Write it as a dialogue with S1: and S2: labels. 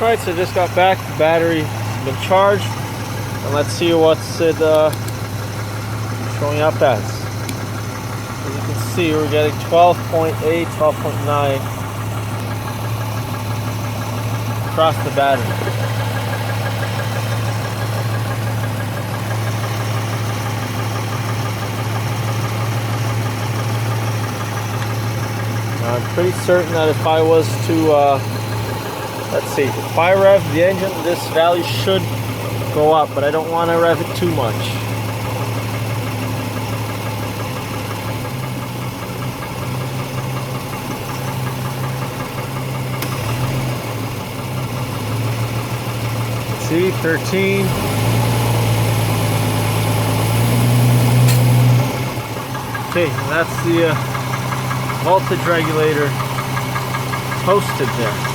S1: Alright, so just got back. The battery's been charged. And let's see what's it showing up as. As you can see, we're getting 12.8, 12.9 across the battery. I'm pretty certain that if I was to, let's see, if I rev the engine, this value should go up, but I don't want to rev it too much. See, 13. Okay, that's the voltage regulator posted there.